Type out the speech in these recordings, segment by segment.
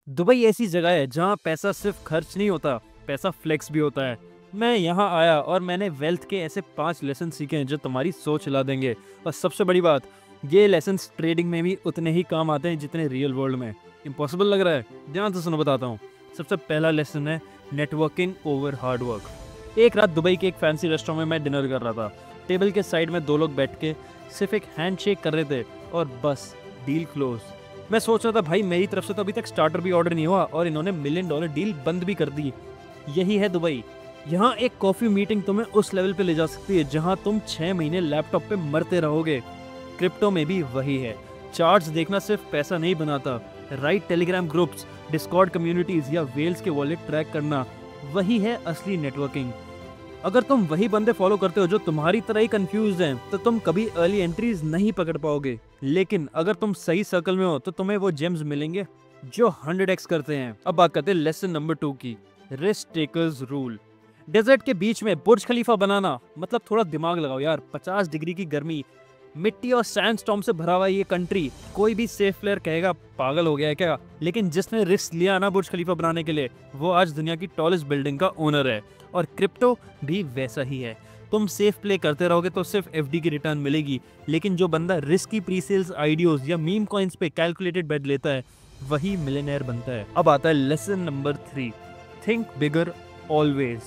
Dubai ऐसी जगह है जहाँ पैसा सिर्फ खर्च नहीं होता, पैसा फ्लेक्स भी होता है। मैं यहाँ आया और मैंने वेल्थ के ऐसे 5 लेसन सीखे हैं जो तुम्हारी सोच हिला देंगे। और सबसे बड़ी बात, ये लेसन ट्रेडिंग में भी उतने ही काम आते हैं जितने रियल वर्ल्ड में। इम्पॉसिबल लग रहा है? ध्यान से सुनो, बताता हूँ। सबसे पहला लेसन है नेटवर्किंग ओवर हार्ड वर्क। एक रात दुबई के एक फैंसी रेस्टोरेंट में मैं डिनर कर रहा था। टेबल के साइड में 2 लोग बैठ के सिर्फ एक हैंड शेक कर रहे थे और बस डील क्लोज। मैं सोच रहा था भाई मेरी तरफ से तो अभी तक स्टार्टर भी ऑर्डर नहीं हुआ और इन्होंने $1 मिलियन डील बंद भी कर दी। यही है दुबई। यहाँ एक कॉफी मीटिंग तुम्हें उस लेवल पे ले जा सकती है जहाँ तुम 6 महीने लैपटॉप पे मरते रहोगे। क्रिप्टो में भी वही है। चार्ट्स देखना सिर्फ पैसा नहीं बनाता, right Telegram groups, Discord communities या वेल्स के वॉलेट ट्रैक करना, वही है असली नेटवर्किंग। अगर तुम वही बंदे फॉलो करते हो जो तुम्हारी तरह ही कंफ्यूज हैं, तो तुम कभी अर्ली एंट्रीज नहीं पकड़ पाओगे। लेकिन अगर तुम सही सर्कल में हो तो तुम्हें वो जेम्स मिलेंगे जो 100x करते हैं। अब बात करते हैं लेसन नंबर 2 की, रिस्क टेकर्स रूल। डेजर्ट के बीच में बुर्ज खलीफा बनाना मतलब थोड़ा दिमाग लगाओ यार। 50 डिग्री की गर्मी, मिट्टी और सैंडस्टॉर्म से भरा हुआ ये कंट्री, कोई भी सेफ प्लेयर कहेगा पागल हो गया है क्या। लेकिन जिसने रिस्क लिया ना बुर्ज खलीफा बनाने के लिए, वो आज दुनिया की टॉलेस्ट बिल्डिंग का ओनर है। और क्रिप्टो भी वैसा ही है। तुम सेफ प्ले करते रहोगे तो सिर्फ एफडी की रिटर्न मिलेगी, लेकिन जो बंदा रिस्की प्रीसेल्स आइडियोज या मीम कॉइन्स पे कैलकुलेटेड बेट लेता है, वही मिलियनेयर बनता है। अब आता है लेसन नंबर 3, थिंक बिगर ऑलवेज।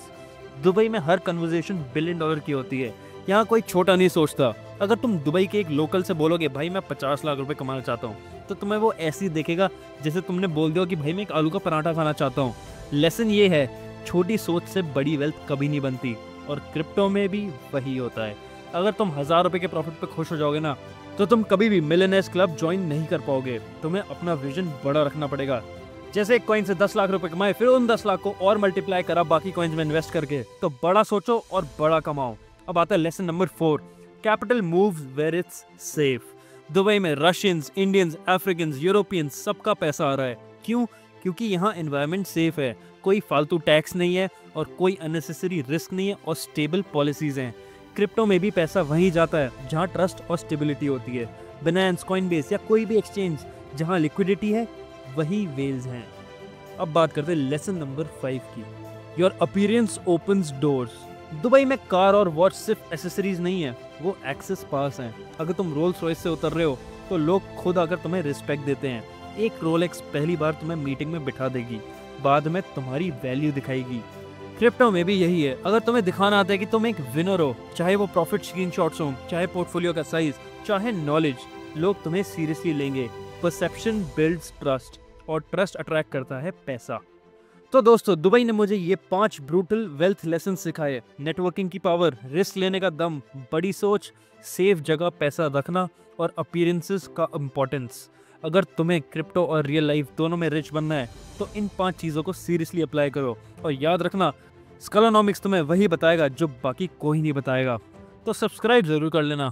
दुबई में हर कन्वर्सेशन $1 बिलियन की होती है। यहाँ कोई छोटा नहीं सोचता। अगर तुम दुबई के एक लोकल से बोलोगे भाई मैं 50 लाख रुपए कमाना चाहता हूँ, तो तुम्हें वो ऐसे ही देखेगा जैसे तुमने बोल दिया कि भाई मैं एक आलू का पराठा खाना चाहता हूँ। लेसन ये है, छोटी सोच से बड़ी वेल्थ कभी नहीं बनती। और क्रिप्टो में भी वही होता है। अगर तुम 1000 रुपए के प्रॉफिट पे खुश हो जाओगे ना, तो तुम कभी भी मिलियनेयर्स क्लब ज्वाइन नहीं कर पाओगे। तुम्हें अपना विजन बड़ा रखना पड़ेगा। जैसे एक कॉइन से 10 लाख रुपए कमाए, फिर उन 10 लाख को और मल्टीप्लाई करा बाकी कॉइन्स में इन्वेस्ट करके। तो बड़ा सोचो और बड़ा कमाओ। अब आता है lesson number 4, capital moves where it's safe. Dubai में रशियंस, इंडियंस, अफ्रीकन्स, यूरोपियंस सबका पैसा आ रहा है। क्यों? क्योंकि यहाँ एनवायरनमेंट सेफ है, कोई फालतू टैक्स नहीं है और कोई अननेसेसरी रिस्क नहीं है और स्टेबल पॉलिसीज हैं। क्रिप्टो में भी पैसा वहीं जाता है जहाँ ट्रस्ट और स्टेबिलिटी होती है। बिनांस, कॉइनबेस या कोई भी एक्सचेंज जहाँ लिक्विडिटी है, वही वेल्स हैं। अब बात करते हैं लेसन नंबर 5 की, your appearance opens doors. Dubai में कार और वॉच सिर्फ एसेसरीज नहीं है, वो एक्सेस पास हैं। अगर तुम रोल्स रॉयस से उतर रहे हो तो लोग खुद आकर तुम्हें रिस्पेक्ट देते हैं। एक रोलेक्स पहली बार तुम्हें मीटिंग में बिठा देगी, बाद में तुम्हारी वैल्यू दिखाएगी। क्रिप्टो में भी यही है। अगर तुम्हें दिखाना आता है कि तुम एक विनर हो, चाहे वो प्रॉफिट स्क्रीनशॉट्स हो, चाहे पोर्टफोलियो का साइज, चाहे नॉलेज, लोग तुम्हें सीरियसली लेंगे। परसेप्शन बिल्ड्स ट्रस्ट और ट्रस्ट अट्रैक्ट करता है पैसा। तो दोस्तों, दुबई ने मुझे ये 5 ब्रूटल वेल्थ लेसन सिखाए। नेटवर्किंग की पावर, रिस्क लेने का दम, बड़ी सोच, सेफ जगह पैसा रखना और अपीयरेंसेस का इम्पोर्टेंस। अगर तुम्हें क्रिप्टो और रियल लाइफ दोनों में रिच बनना है तो इन 5 चीज़ों को सीरियसली अप्लाई करो। और याद रखना, स्कैलोनॉमिक्स तुम्हें वही बताएगा जो बाकी कोई नहीं बताएगा। तो सब्सक्राइब ज़रूर कर लेना।